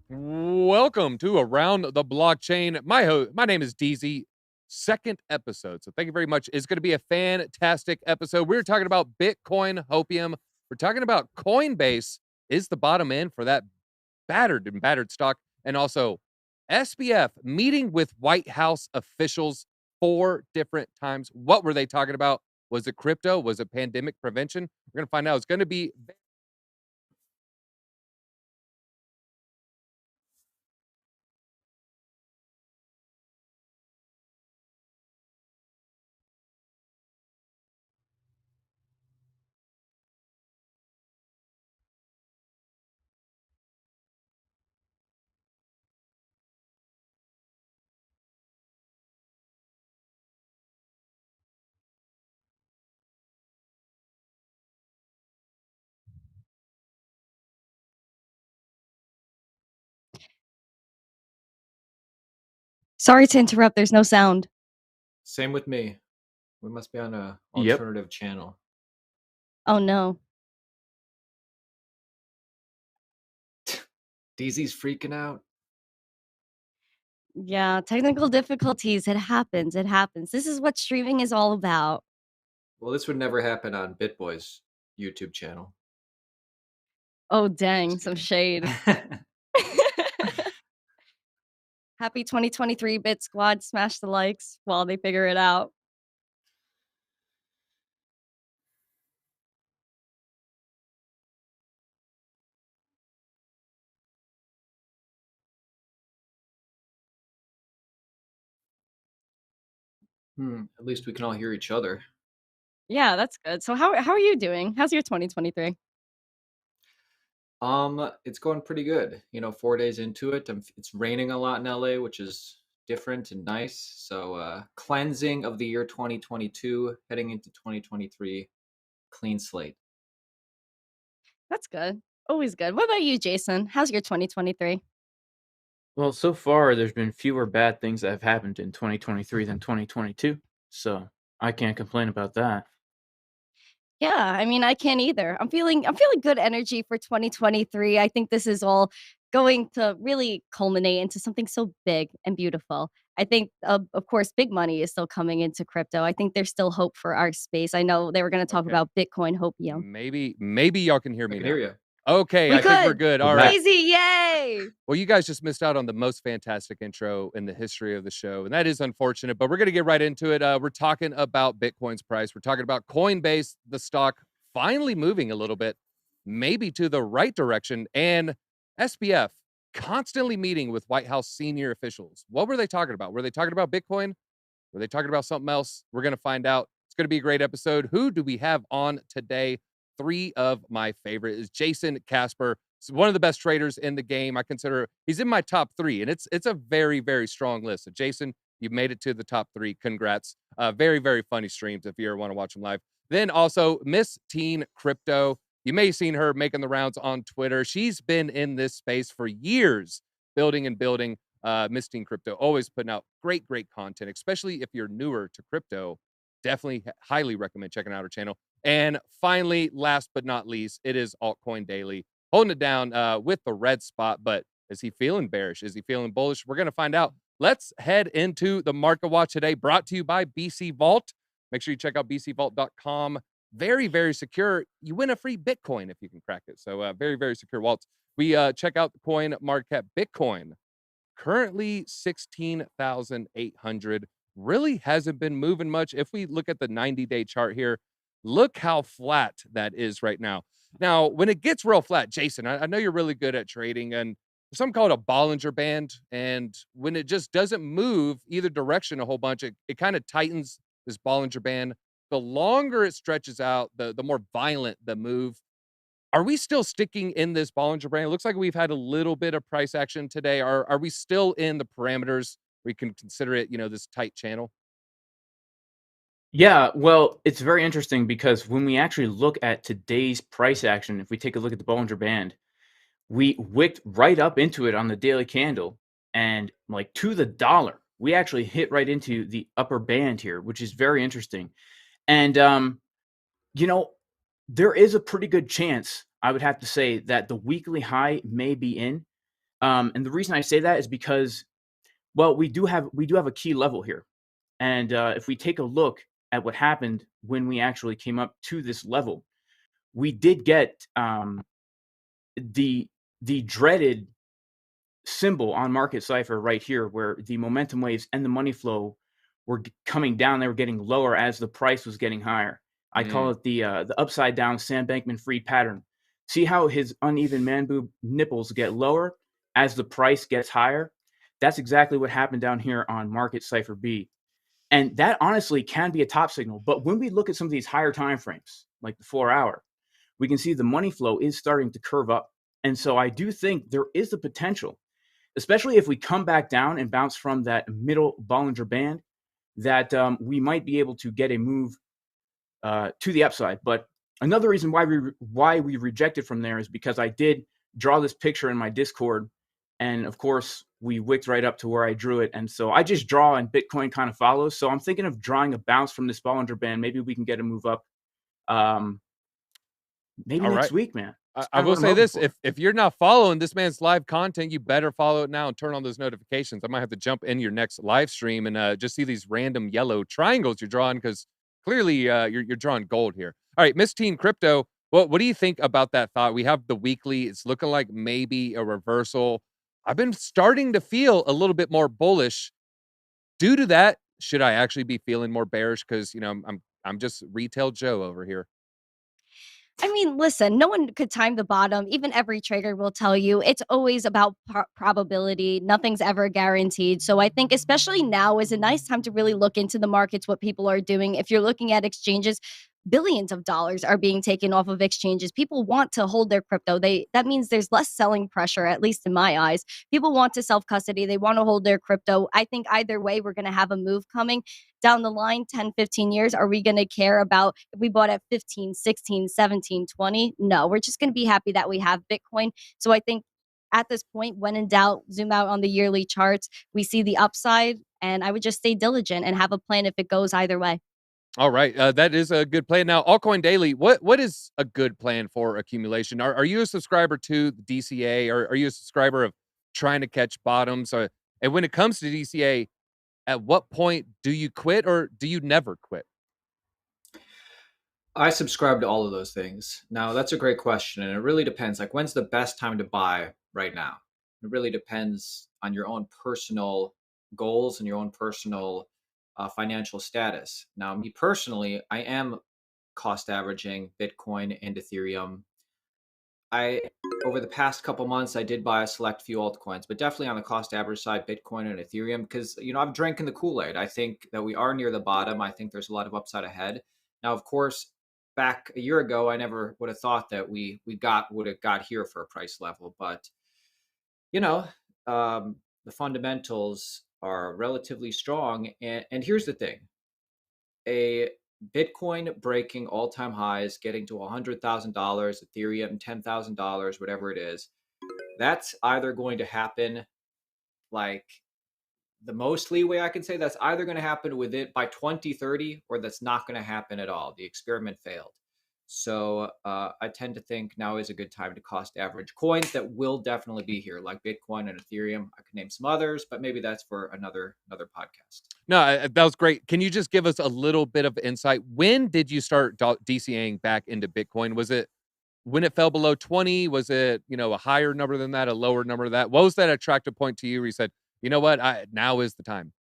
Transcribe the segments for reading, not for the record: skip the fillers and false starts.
Welcome to Around the Blockchain. My name is DZ. Second episode. So thank you very much. It's going to be a fantastic episode. We're talking about Bitcoin hopium. We're talking about Coinbase is the bottom end for that battered stock. And also SBF meeting with White House officials 4 different times. What were they talking about? Was it crypto? Was it pandemic prevention? We're going to find out. It's going to be Sorry to interrupt. There's no sound. Same with me. We must be on a alternative channel. Oh no. DZ's freaking out. Yeah, technical difficulties. It happens. It happens. This is what streaming is all about. Well, this would never happen on BitBoy's YouTube channel. Oh, dang. Some shade. Happy 2023 Bit Squad. Smash the likes while they figure it out. At least we can all hear each other. Yeah, that's good. So how are you doing? How's your 2023? It's going pretty good. 4 days into it. It's raining a lot in LA, which is different and nice. So cleansing of the year 2022, heading into 2023, clean slate. That's good. Always good. What about you, Jason? How's your 2023? Well, so far there's been fewer bad things that have happened in 2023 than 2022, so I can't complain about that. Yeah, I mean, I can't either. I'm feeling good energy for 2023. I think this is all going to really culminate into something so big and beautiful. I think, of course, big money is still coming into crypto. I think there's still hope for our space. I know they were going to talk Okay. about Bitcoin hopium. Maybe y'all can hear I me can now. hear you. Okay, We I think we're could. good. All right. Crazy, yay! Well, you guys just missed out on the most fantastic intro in the history of the show, and that is unfortunate, but we're going to get right into it. We're talking about Bitcoin's price. We're talking about Coinbase, the stock finally moving a little bit, maybe to the right direction, and SBF constantly meeting with White House senior officials. What were they talking about? Were they talking about Bitcoin? Were they talking about something else? We're going to find out. It's going to be a great episode. Who do we have on today? 3 of my favorite is Jayson Casper. He's one of the best traders in the game. I consider he's in my top 3, and it's a very, very strong list. So Jayson, you've made it to the top 3. Congrats. Very, very funny streams if you ever want to watch them live. Then also Missteen Crypto. You may have seen her making the rounds on Twitter. She's been in this space for years, building and building. Missteen Crypto, always putting out great content, especially if you're newer to crypto. Definitely highly recommend checking out her channel. And finally, last but not least, it is Altcoin Daily, holding it down with the red spot. But is he feeling bearish? Is he feeling bullish? We're going to find out. Let's head into the market watch today, brought to you by BC Vault. Make sure you check out bcvault.com. Very, very secure. You win a free Bitcoin if you can crack it. So very, very secure wallets. We check out the coin market cap. Bitcoin currently 16,800. Really hasn't been moving much. If we look at the 90-day chart here, look how flat that is right now. Now, when it gets real flat, Jason, I know you're really good at trading, and there's something called a Bollinger Band. And when it just doesn't move either direction a whole bunch, it kind of tightens this Bollinger Band. The longer it stretches out, the more violent the move. Are we still sticking in this Bollinger Band? It looks like we've had a little bit of price action today. Are we still in the parameters? We can consider it, this tight channel. Yeah, well, it's very interesting because when we actually look at today's price action, if we take a look at the Bollinger Band, we wicked right up into it on the daily candle, and like to the dollar, we actually hit right into the upper band here, which is very interesting. And you know, there is a pretty good chance, I would have to say, that the weekly high may be in. And the reason I say that is because, well, we do have a key level here. And if we take a look at what happened when we actually came up to this level, we did get the dreaded symbol on Market Cipher right here, where the momentum waves and the money flow were coming down. They were getting lower as the price was getting higher. I call it the upside down Sam Bankman-Fried pattern. See how his uneven man boob nipples get lower as the price gets higher? That's exactly what happened down here on Market Cipher B. And that honestly can be a top signal. But when we look at some of these higher time frames, like the 4-hour, we can see the money flow is starting to curve up. And so I do think there is the potential, especially if we come back down and bounce from that middle Bollinger Band, that we might be able to get a move to the upside. But another reason why we rejected from there is because I did draw this picture in my Discord, and of course we wicked right up to where I drew it. And so I just draw and Bitcoin kind of follows. So I'm thinking of drawing a bounce from this Bollinger Band. Maybe we can get a move up. Maybe All next right. week, man. I will say this: if you're not following this man's live content, you better follow it now and turn on those notifications. I might have to jump in your next live stream and just see these random yellow triangles you're drawing, because clearly you're drawing gold here. All right, Missteen Crypto. What do you think about that thought? We have the weekly. It's looking like maybe a reversal. I've been starting to feel a little bit more bullish. Due to that, should I actually be feeling more bearish? Because I'm just retail Joe over here. I mean, listen, no one could time the bottom. Even every trader will tell you it's always about probability. Nothing's ever guaranteed. So I think especially now is a nice time to really look into the markets, what people are doing. If you're looking at exchanges, billions of dollars are being taken off of exchanges. People want to hold their crypto. That means there's less selling pressure, at least in my eyes. People want to self-custody. They want to hold their crypto. I think either way, we're going to have a move coming down the line. 10, 15 years, are we going to care about if we bought at 15, 16, 17, 20? No, we're just going to be happy that we have Bitcoin. So I think at this point, when in doubt, zoom out on the yearly charts. We see the upside, and I would just stay diligent and have a plan if it goes either way. All right, that is a good plan. Now, Altcoin Daily, what is a good plan for accumulation? Are you a subscriber to the DCA, or are you a subscriber of trying to catch bottoms? And when it comes to DCA, at what point do you quit, or do you never quit? I subscribe to all of those things. Now, that's a great question, and it really depends. Like, when's the best time to buy right now? It really depends on your own personal goals and your own personal financial status. Now, me personally, I am cost averaging Bitcoin and Ethereum. Over the past couple months, I did buy a select few altcoins, but definitely on the cost average side, Bitcoin and Ethereum, because I've drinking the Kool-Aid. I think that we are near the bottom. I think there's a lot of upside ahead. Now, of course, back a year ago, I never would have thought that we would have got here for a price level, but the fundamentals are relatively strong. And here's the thing: a Bitcoin breaking all-time highs, getting to $100,000, Ethereum $10,000, whatever it is, that's either going to happen, like, the most leeway I can say, that's either going to happen with it by 2030, or that's not going to happen at all. The experiment failed. So I tend to think now is a good time to cost average coins that will definitely be here, like Bitcoin and Ethereum. I could name some others, but maybe that's for another podcast. No, that was great. Can you just give us a little bit of insight? When did you start DCAing back into Bitcoin? Was it when it fell below 20? Was it, a higher number than that, a lower number than that? What was that attractive point to you where you said, you know what, now is the time?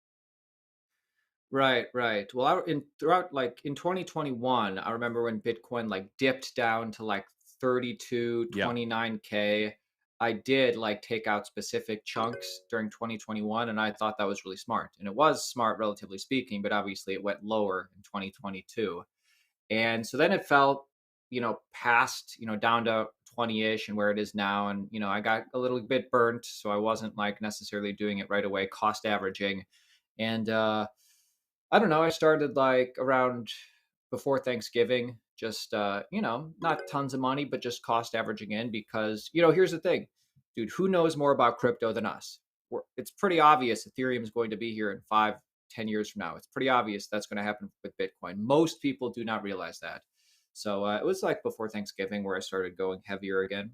Right. Well, throughout, like, in 2021, I remember when Bitcoin like dipped down to like 32, Yeah. 29K. I did like take out specific chunks during 2021, and I thought that was really smart. And it was smart, relatively speaking, but obviously it went lower in 2022. And so then it fell, past, down to 20-ish and where it is now. And, I got a little bit burnt, so I wasn't like necessarily doing it right away, cost averaging. And I don't know, I started like around before Thanksgiving, just not tons of money, but just cost averaging in, because here's the thing, dude, who knows more about crypto than us? it's pretty obvious Ethereum is going to be here in 5-10 years from now. It's pretty obvious that's going to happen with Bitcoin. Most people do not realize that. So it was like before Thanksgiving where I started going heavier again.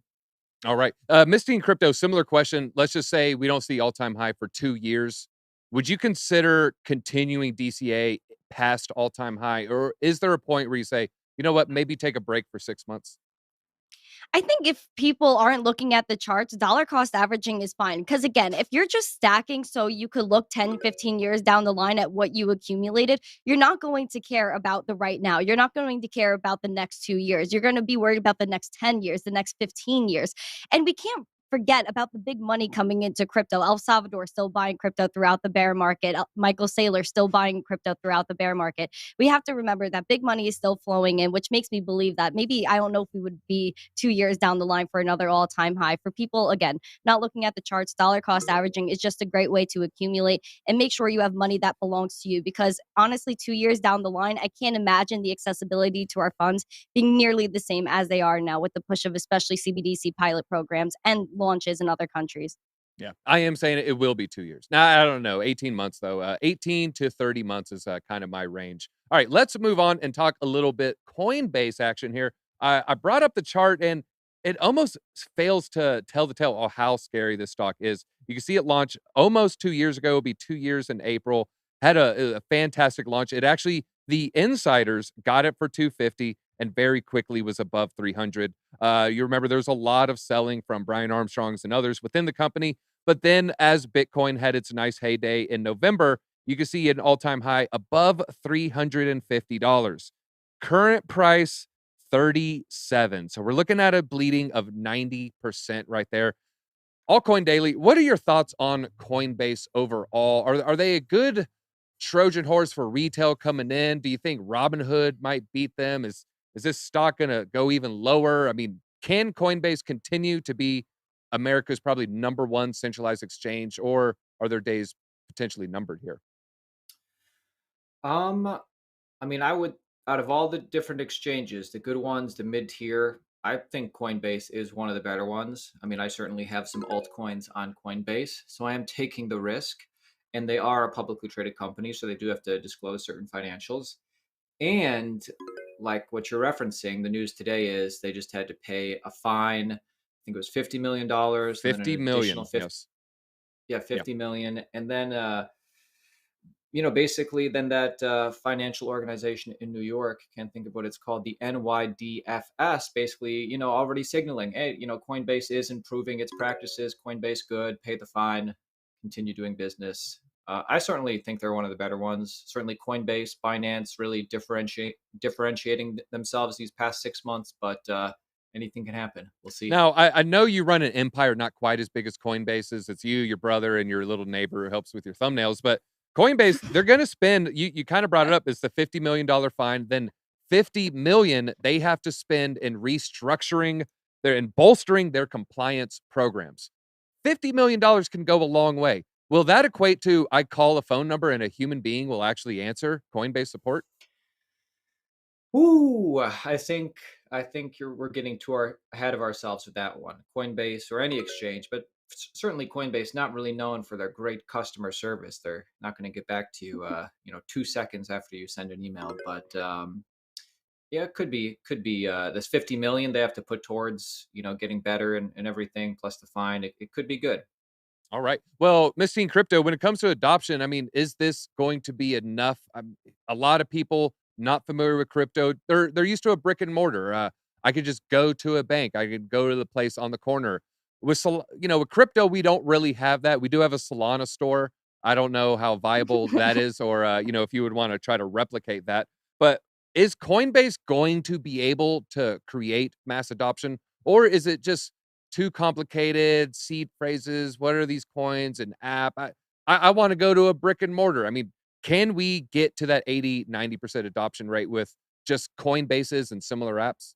All right. Missteen Crypto, similar question. Let's just say we don't see all-time high for 2 years. Would you consider continuing DCA past all-time high? Or is there a point where you say, you know what, maybe take a break for 6 months? I think if people aren't looking at the charts, dollar cost averaging is fine. Because again, if you're just stacking so you could look 10, 15 years down the line at what you accumulated, you're not going to care about the right now. You're not going to care about the next 2 years. You're going to be worried about the next 10 years, the next 15 years. And we can't forget about the big money coming into crypto. El Salvador still buying crypto throughout the bear market. Michael Saylor still buying crypto throughout the bear market. We have to remember that big money is still flowing in, which makes me believe that maybe, I don't know if we would be 2 years down the line for another all-time high. For people, again, not looking at the charts, dollar cost averaging is just a great way to accumulate and make sure you have money that belongs to you. Because honestly, 2 years down the line, I can't imagine the accessibility to our funds being nearly the same as they are now with the push of especially CBDC pilot programs and launches in other countries. Yeah, I am saying it will be 2 years. Now, I don't know, 18 months though. 18 to 30 months is kind of my range. All right, let's move on and talk a little bit Coinbase action here. I brought up the chart and it almost fails to tell the tale of how scary this stock is. You can see it launch almost 2 years ago. It'll be 2 years in April. Had a fantastic launch. It actually, the insiders got it for 250 and very quickly was above 300. You remember there's a lot of selling from Brian Armstrong's and others within the company. But then as Bitcoin had its nice heyday in November, you can see an all-time high above $350. Current price, 37. So we're looking at a bleeding of 90% right there. Altcoin Daily, what are your thoughts on Coinbase overall? Are they a good Trojan horse for retail coming in? Do you think Robinhood might beat them? Is this stock going to go even lower? I mean, can Coinbase continue to be America's probably number one centralized exchange, or are their days potentially numbered here? I mean, I would, out of all the different exchanges, the good ones, the mid-tier, I think Coinbase is one of the better ones. I mean, I certainly have some altcoins on Coinbase, so I am taking the risk. And they are a publicly traded company, so they do have to disclose certain financials. And like what you're referencing, the news today is they just had to pay a fine. I think it was $50 million. 50 million. Yes. Yeah, 50 million. And then, basically then that financial organization in New York, can't think of what it's called, the NYDFS, basically, already signaling, hey, Coinbase is improving its practices. Coinbase good, pay the fine, continue doing business. I certainly think they're one of the better ones. Certainly Coinbase, Binance really differentiating themselves these past 6 months, but anything can happen. We'll see. Now, I know you run an empire not quite as big as Coinbase's. It's you, your brother, and your little neighbor who helps with your thumbnails. But Coinbase, they're going to spend, you kind of brought it up, it's the $50 million fine. Then $50 million they have to spend in restructuring and bolstering their compliance programs. $50 million can go a long way. Will that equate to I call a phone number and a human being will actually answer Coinbase support? Ooh, I think we're getting too ahead of ourselves with that one. Coinbase or any exchange, but certainly Coinbase, not really known for their great customer service. They're not going to get back to you, 2 seconds after you send an email. But yeah, it could be this 50 million they have to put towards getting better and everything, plus the fine. It could be good. All right. Well, Missteen Crypto, when it comes to adoption, I mean, is this going to be enough? A lot of people not familiar with crypto, they're used to a brick and mortar. I could just go to a bank. I could go to the place on the corner. With crypto, we don't really have that. We do have a Solana store. I don't know how viable that is, or if you would want to try to replicate that. But is Coinbase going to be able to create mass adoption, or is it just too complicated, seed phrases? What are these coins, an app? I want to go to a brick and mortar. I mean, can we get to that 80-90% adoption rate with just Coinbases and similar apps?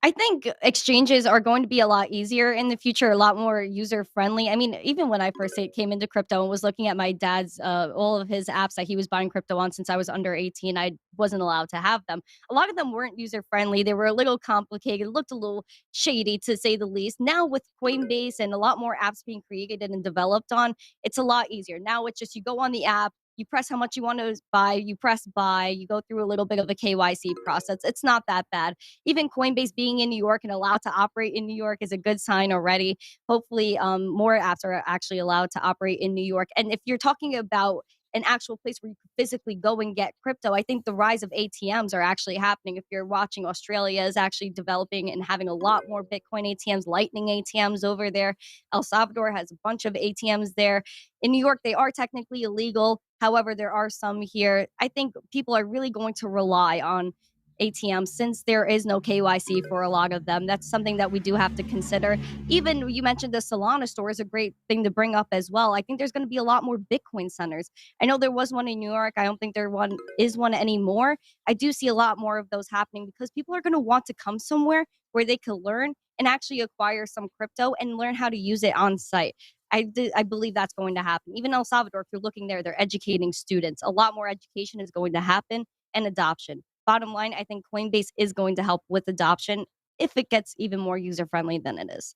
I think exchanges are going to be a lot easier in the future, a lot more user friendly. I mean, even when I first came into crypto and was looking at my dad's all of his apps that he was buying crypto on since I was under 18, I wasn't allowed to have them. A lot of them weren't user friendly. They were a little complicated, looked a little shady to say the least. Now with Coinbase and a lot more apps being created and developed on, it's a lot easier. Now it's just you go on the app, you press how much you want to buy, you press buy, you go through a little bit of a KYC process. It's not that bad. Even Coinbase being in New York and allowed to operate in New York is a good sign already. Hopefully, more apps are actually allowed to operate in New York. And if you're talking about an actual place where you can physically go and get crypto, I think the rise of ATMs are actually happening. If you're watching, Australia is actually developing and having a lot more Bitcoin ATMs, Lightning ATMs over there. El Salvador has a bunch of ATMs there. In New York, they are technically illegal. However, there are some here. I think people are really going to rely on ATMs since there is no KYC for a lot of them. That's something that we do have to consider. Even you mentioned the Solana store is a great thing to bring up as well. I think there's going to be a lot more Bitcoin centers. I know there was one in New York. I don't think there is one anymore. I do see a lot more of those happening because people are going to want to come somewhere where they can learn and actually acquire some crypto and learn how to use it on site. I believe that's going to happen. Even El Salvador, if you're looking there, they're educating students. A lot more education is going to happen and adoption. Bottom line, I think Coinbase is going to help with adoption if it gets even more user friendly than it is.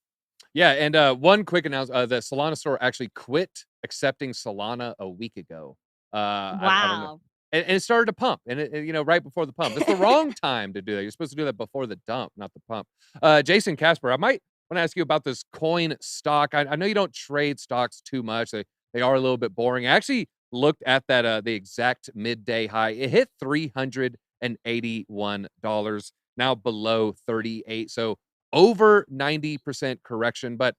Yeah, and one quick announcement: the Solana store actually quit accepting Solana a week ago. I don't know, Wow. and it started to pump, and right before the pump. It's the wrong time to do that. You're supposed to do that before the dump, not the pump. Jayson Casper, I might want to ask you about this coin stock. I know you don't trade stocks too much. They are a little bit boring. I actually looked at that the exact midday high. It hit $381, now below 38. So over 90% correction, but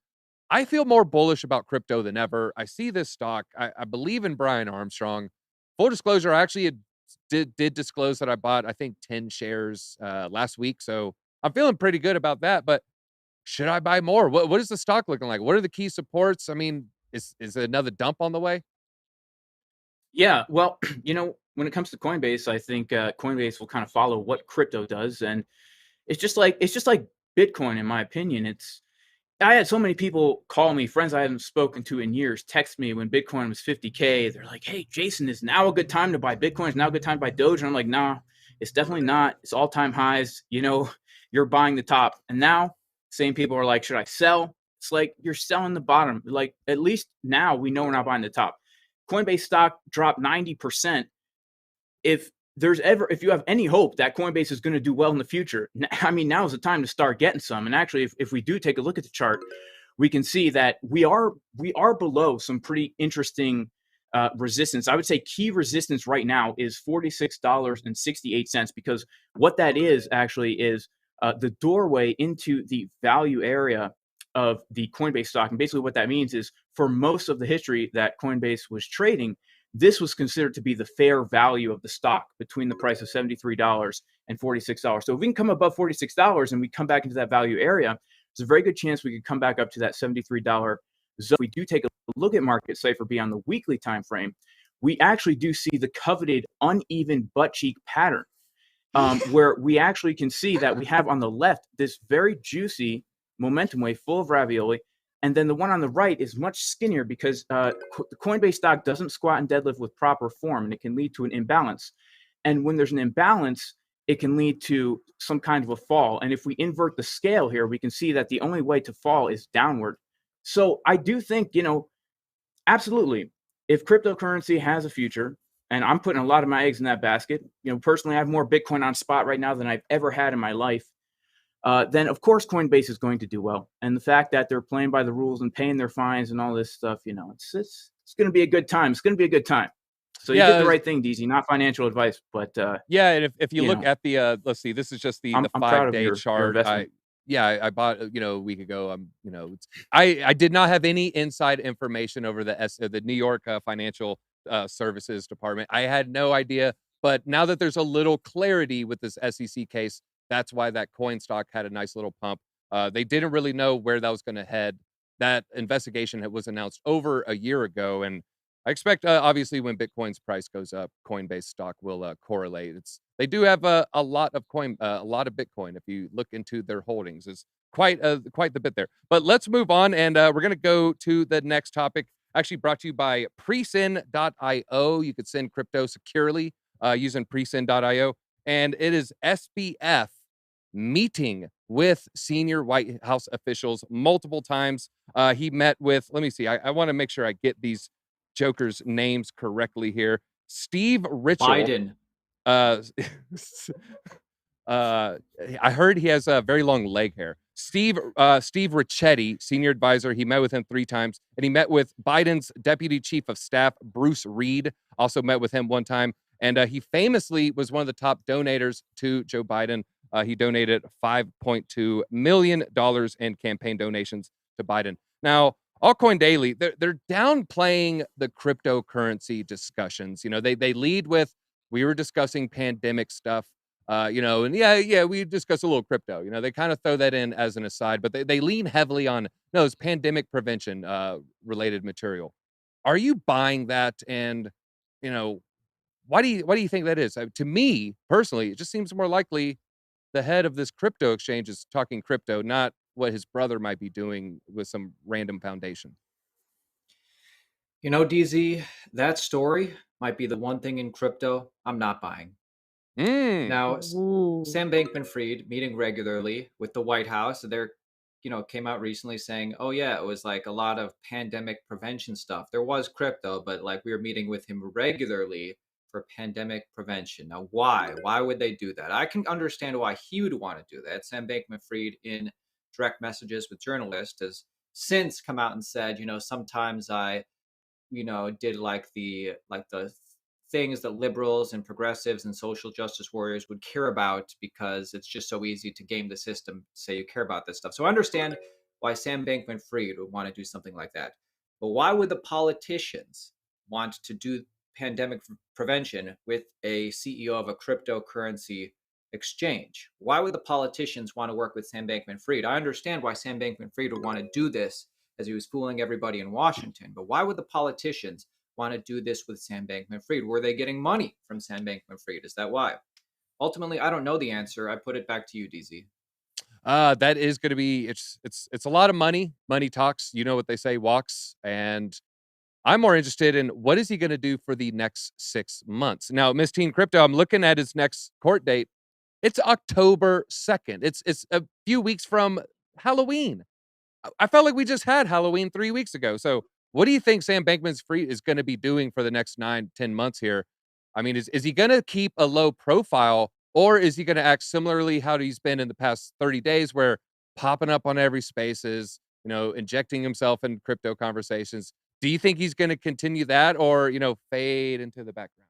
I feel more bullish about crypto than ever. I see this stock. I believe in Brian Armstrong. Full disclosure, I actually did disclose that I bought, I think, 10 shares last week. So I'm feeling pretty good about that. But should I buy more? What is the stock looking like? What are the key supports? I mean, is it another dump on the way? Yeah, well, when it comes to Coinbase, I think Coinbase will kind of follow what crypto does, and it's just like Bitcoin, in my opinion. I had so many people call me, friends I hadn't spoken to in years, text me when Bitcoin was 50K. They're like, "Hey, Jayson, is now a good time to buy Bitcoin? Is now a good time to buy Doge?" And I'm like, "Nah, it's definitely not. It's all-time highs. You're buying the top." And now, same people are like, "Should I sell?" It's like you're selling the bottom. Like, at least now we know we're not buying the top. Coinbase stock dropped 90%. If if you have any hope that Coinbase is going to do well in the future, I mean, now is the time to start getting some. And actually, if we do take a look at the chart, we can see that we are below some pretty interesting resistance. I would say key resistance right now is $46.68, because what that is actually is the doorway into the value area of the Coinbase stock. And basically what that means is, for most of the history that Coinbase was trading, this was considered to be the fair value of the stock between the price of $73 and $46. So if we can come above $46 and we come back into that value area, there's a very good chance we could come back up to that $73 zone. If we do take a look at market cipher beyond the weekly time frame, we actually do see the coveted uneven butt cheek pattern, where we actually can see that we have on the left this very juicy momentum wave full of ravioli. And then the one on the right is much skinnier because the Coinbase stock doesn't squat and deadlift with proper form, and it can lead to an imbalance. And when there's an imbalance, it can lead to some kind of a fall. And if we invert the scale here, we can see that the only way to fall is downward. So I do think, absolutely, if cryptocurrency has a future, and I'm putting a lot of my eggs in that basket, personally, I have more Bitcoin on spot right now than I've ever had in my life. Then of course Coinbase is going to do well. And the fact that they're playing by the rules and paying their fines and all this stuff, it's going to be a good time. It's going to be a good time. So you did the right thing, DZ. Not financial advice, but yeah. And if you look at the let's see, this is just the I'm proud of 5-day your chart. investment. I bought a week ago. I did not have any inside information over the New York Financial Services Department. I had no idea. But now that there's a little clarity with this SEC case, that's why that coin stock had a nice little pump. They didn't really know where that was going to head. That investigation was announced over a year ago, and I expect, obviously, when Bitcoin's price goes up, Coinbase stock will correlate. They do have a lot of a lot of Bitcoin. If you look into their holdings, it's quite the bit there. But let's move on, and we're gonna go to the next topic. Actually, brought to you by Presyn.io. You could send crypto securely using Presyn.io, and it is SBF meeting with senior White House officials multiple times. He met with. Let me see. I want to make sure I get these Joker's names correctly here. Steve Ritchell. Biden. Uh, I heard he has a very long leg hair. Steve Ricchetti, senior advisor. He met with him 3 times, and he met with Biden's deputy chief of staff, Bruce Reed. Also met with him one time, and he famously was one of the top donators to Joe Biden. He donated $5.2 million in campaign donations to Biden. Now, Altcoin Daily, they're downplaying the cryptocurrency discussions. You know, they lead with, we were discussing pandemic stuff, you know, and yeah, we discuss a little crypto. You know, they kind of throw that in as an aside, but they lean heavily on, no, it's pandemic prevention related material. Are you buying that? And, you know, why do you think that is? To me, personally, it just seems more likely the head of this crypto exchange is talking crypto, not what his brother might be doing with some random foundation. You know, DZ, that story might be the one thing in crypto I'm not buying. Now, Ooh. Sam Bankman-Fried meeting regularly with the White House. They're, came out recently saying, oh yeah, it was like a lot of pandemic prevention stuff. There was crypto, but like we were meeting with him regularly for pandemic prevention. Now, why? Why would they do that? I can understand why he would want to do that. Sam Bankman-Fried, in direct messages with journalists, has since come out and said, sometimes I, did like the things that liberals and progressives and social justice warriors would care about, because it's just so easy to game the system, say you care about this stuff. So I understand why Sam Bankman-Fried would want to do something like that. But why would the politicians want to do pandemic prevention with a CEO of a cryptocurrency exchange? Why would the politicians want to work with Sam Bankman-Fried? I understand why Sam Bankman-Fried would want to do this, as he was fooling everybody in Washington. But why would the politicians want to do this with Sam Bankman-Fried? Were they getting money from Sam Bankman-Fried? Is that why? Ultimately, I don't know the answer. I put it back to you, DZ. That is going to be, it's a lot of money. Money talks. You know what they say, walks. And I'm more interested in, what is he going to do for the next 6 months? Now, Missteen Crypto, I'm looking at his next court date. It's October 2nd. It's a few weeks from Halloween. I felt like we just had Halloween 3 weeks ago. So what do you think Sam Bankman-Fried is going to be doing for the next 9-10 months here? I mean, is he going to keep a low profile, or is he going to act similarly how he's been in the past 30 days, where popping up on every spaces, injecting himself in crypto conversations? Do you think he's going to continue that, or, fade into the background?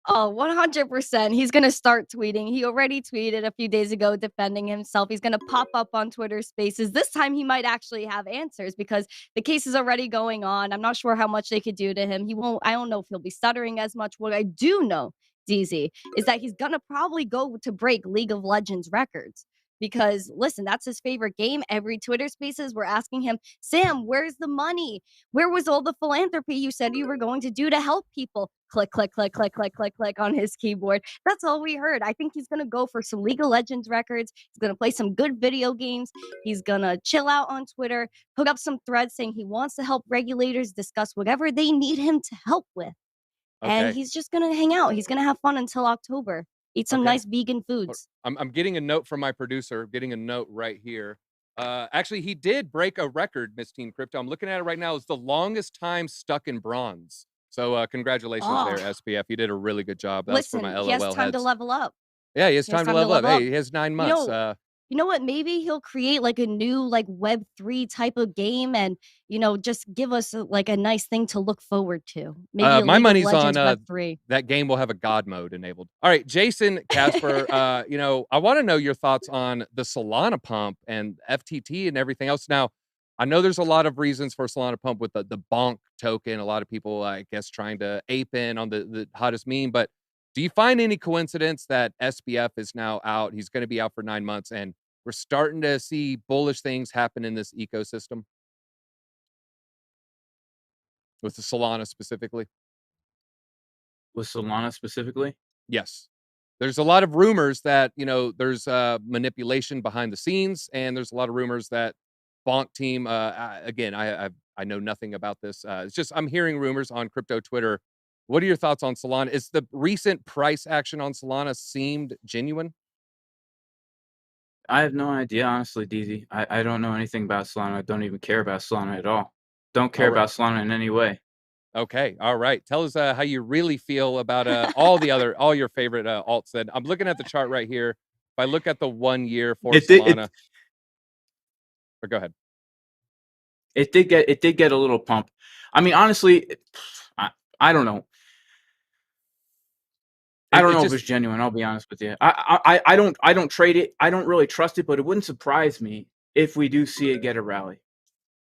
Oh, 100%. He's going to start tweeting. He already tweeted a few days ago defending himself. He's going to pop up on Twitter Spaces. This time he might actually have answers, because the case is already going on. I'm not sure how much they could do to him. I don't know if he'll be stuttering as much. What I do know, DZ, is that he's going to probably go to break League of Legends records. Because listen, that's his favorite game. Every Twitter Spaces, we're asking him, Sam, where's the money? Where was all the philanthropy you said you were going to do to help people? Click, click, click, click, click, click, click on his keyboard. That's all we heard. I think he's going to go for some League of Legends records. He's going to play some good video games. He's going to chill out on Twitter, hook up some threads saying he wants to help regulators discuss whatever they need him to help with. And Okay. he's just going to hang out. He's going to have fun until October. Eat some Okay. nice vegan foods. I'm getting a note from my producer, getting a note right here. Actually, he did break a record, Missteen Crypto. I'm looking at it right now. It's the longest time stuck in bronze. So congratulations there, SBF. You did a really good job. That's for my LOL he has time to heads. level up. Yeah, he has time to level up. Hey, he has 9 months. You know what? Maybe he'll create like a new like Web3 type of game, and just give us like a nice thing to look forward to. Maybe my money's on Web3. that game will have a God mode enabled. All right, Jayson Casper, I want to know your thoughts on the Solana pump and FTT and everything else. Now, I know there's a lot of reasons for Solana pump with the bonk token. A lot of people, I guess, trying to ape in on the hottest meme. But do you find any coincidence that SBF is now out? He's going to be out for 9 months, and we're starting to see bullish things happen in this ecosystem. with the Solana specifically? With Solana specifically? Yes. There's a lot of rumors that, there's manipulation behind the scenes, and there's a lot of rumors that Bonk team, again, I know nothing about this. It's just I'm hearing rumors on crypto Twitter. What are your thoughts on Solana? Is the recent price action on Solana seemed genuine? I have no idea, honestly, DZ. I don't know anything about Solana. I don't even care about Solana at all. Don't care All right. about Solana in any way. Okay. All right. Tell us how you really feel about all your favorite alts. Then I'm looking at the chart right here. If I look at the 1 year for Solana, or go ahead. It did get a little pump. I mean, honestly, I don't know. I don't know if it's genuine. I'll be honest with you. I don't trade it. I don't really trust it, but it wouldn't surprise me if we do see it get a rally.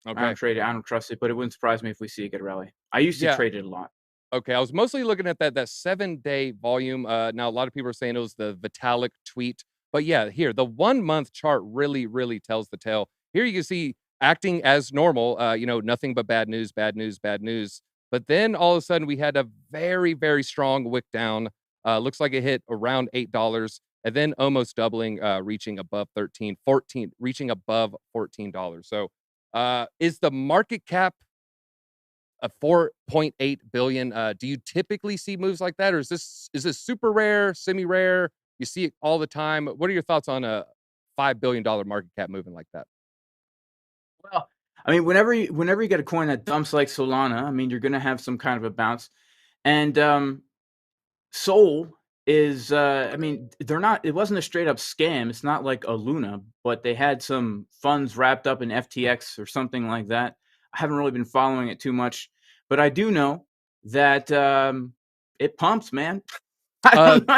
Okay. I don't trade it. I don't trust it, but it wouldn't surprise me if we see it get a rally. I used to trade it a lot. Okay, I was mostly looking at that 7-day volume. Now a lot of people are saying it was the Vitalik tweet, but yeah, here the 1 month chart really, really tells the tale. Here you can see acting as normal. Nothing but bad news, bad news, bad news. But then all of a sudden we had a very, very strong wick down. Looks like it hit around $8, and then almost doubling, reaching above reaching above $14. So, is the market cap a 4.8 billion? Do you typically see moves like that, or is this super rare, semi-rare? You see it all the time. What are your thoughts on a $5 billion market cap moving like that? Well, I mean, whenever you get a coin that dumps like Solana, I mean, you're going to have some kind of a bounce. And Sol is, I mean, it wasn't a straight up scam. It's not like a Luna, but they had some funds wrapped up in FTX or something like that. I haven't really been following it too much, but I do know that it pumps, man.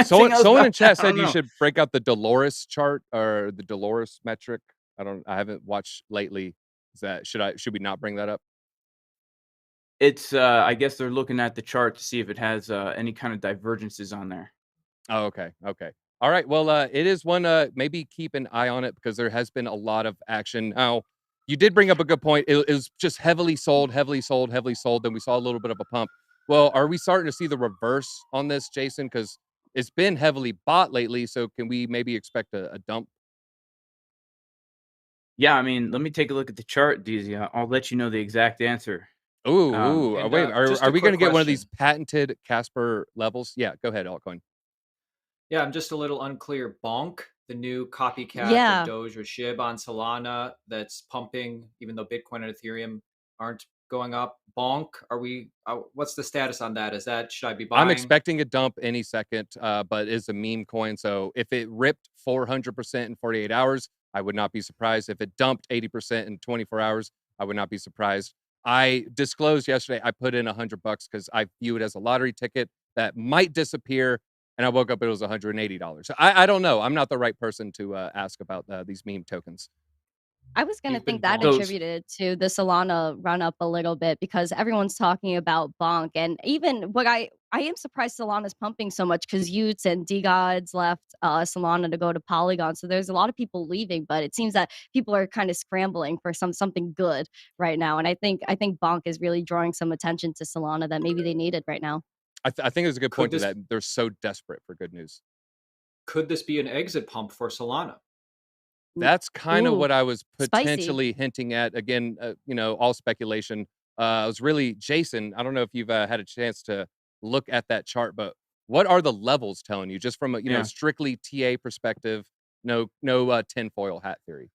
Someone in chat said you should break out the Dolores chart or the Dolores metric. I haven't watched lately. Should we not bring that up? It's I guess they're looking at the chart to see if it has any kind of divergences on there. Oh, okay. All right. Well, it is one. Maybe keep an eye on it because there has been a lot of action. Now, you did bring up a good point. It was just heavily sold. Then we saw a little bit of a pump. Well, are we starting to see the reverse on this, Jayson? Because it's been heavily bought lately. So can we maybe expect a dump? Yeah, I mean, let me take a look at the chart, DZ. I'll let you know the exact answer. Ooh, wait. Are we going to get one of these patented Casper levels? Yeah, go ahead, Altcoin. Yeah, I'm just a little unclear. Bonk, the new copycat of Doge or SHIB on Solana that's pumping, even though Bitcoin and Ethereum aren't going up. Bonk, what's the status on that? Should I be buying? I'm expecting a dump any second, but it's a meme coin. So if it ripped 400% in 48 hours, I would not be surprised. If it dumped 80% in 24 hours, I would not be surprised. I disclosed yesterday, I put in $100 because I view it as a lottery ticket that might disappear. And I woke up, it was $180. So I don't know. I'm not the right person to ask about these meme tokens. I was going to think that attributed to the Solana run up a little bit because everyone's talking about Bonk. And even what I am surprised Solana's pumping so much because Utes and D-Gods left Solana to go to Polygon. So there's a lot of people leaving, but it seems that people are kind of scrambling for something good right now. And I think Bonk is really drawing some attention to Solana that maybe they needed right now. I think there's a good point to that. They're so desperate for good news. Could this be an exit pump for Solana? That's kind of what I was potentially hinting at. Again, all speculation. It was really Jayson. I don't know if you've had a chance to look at that chart, but what are the levels telling you just from a strictly TA perspective? No tinfoil hat theory.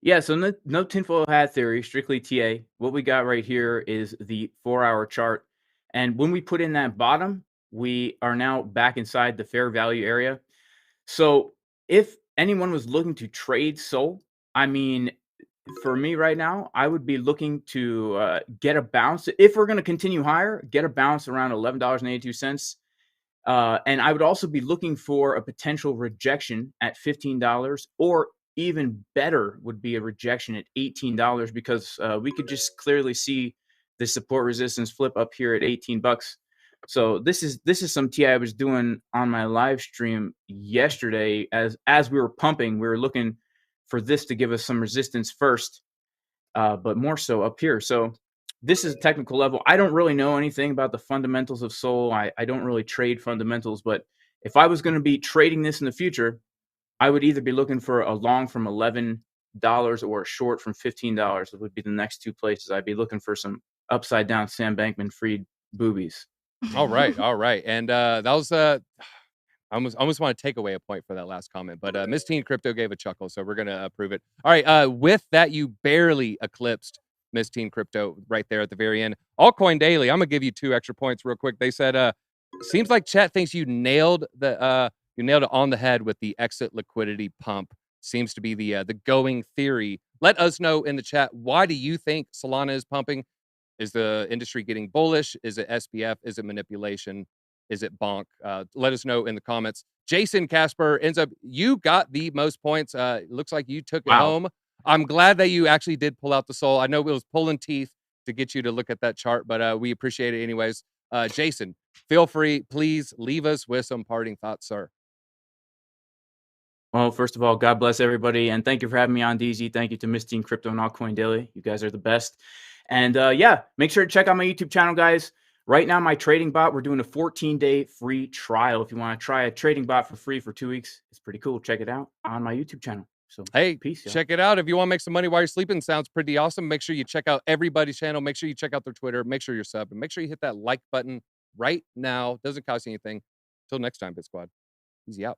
Yeah, so no tinfoil hat theory, strictly TA. What we got right here is the 4-hour chart. And when we put in that bottom, we are now back inside the fair value area. So if anyone was looking to trade SOL, I mean, for me right now, I would be looking to get a bounce. If we're going to continue higher, get a bounce around $11.82. And I would also be looking for a potential rejection at $15, or even better would be a rejection at $18 because we could just clearly see the support resistance flip up here at $18. So this is some TA I was doing on my live stream yesterday. As we were pumping, we were looking for this to give us some resistance first, but more so up here. So this is a technical level. I don't really know anything about the fundamentals of Sol. I don't really trade fundamentals, but if I was going to be trading this in the future, I would either be looking for a long from $11 or a short from $15. It would be the next two places. I'd be looking for some upside down Sam Bankman Fried boobies. All right, all right. And that was I almost want to take away a point for that last comment, but Missteen Crypto gave a chuckle, so we're gonna approve it. All right, with that, you barely eclipsed Missteen Crypto right there at the very end. Altcoin Daily, I'm gonna give you 2 extra points real quick. They said, seems like chat thinks you nailed it on the head with the exit liquidity pump. Seems to be the going theory. Let us know in the chat, why do you think Solana is pumping? Is the industry getting bullish? Is it SBF? Is it manipulation? Is it bonk? Let us know in the comments. Jayson Casper ends up, you got the most points. It looks like you took it home. I'm glad that you actually did pull out the Sol. I know it was pulling teeth to get you to look at that chart, but we appreciate it anyways. Jayson, feel free. Please leave us with some parting thoughts, sir. Well, first of all, God bless everybody, and thank you for having me on, DZ. Thank you to Missteen Crypto and Altcoin Daily. You guys are the best. And yeah, make sure to check out my YouTube channel, guys. Right now, my trading bot, we're doing a 14-day free trial. If you want to try a trading bot for free for 2 weeks, it's pretty cool. Check it out on my YouTube channel. So hey, peace. Check it out. If you want to make some money while you're sleeping, sounds pretty awesome. Make sure you check out everybody's channel. Make sure you check out their Twitter. Make sure you're subbed. And make sure you hit that like button right now. Doesn't cost you anything. Till next time, Bit Squad. Easy out.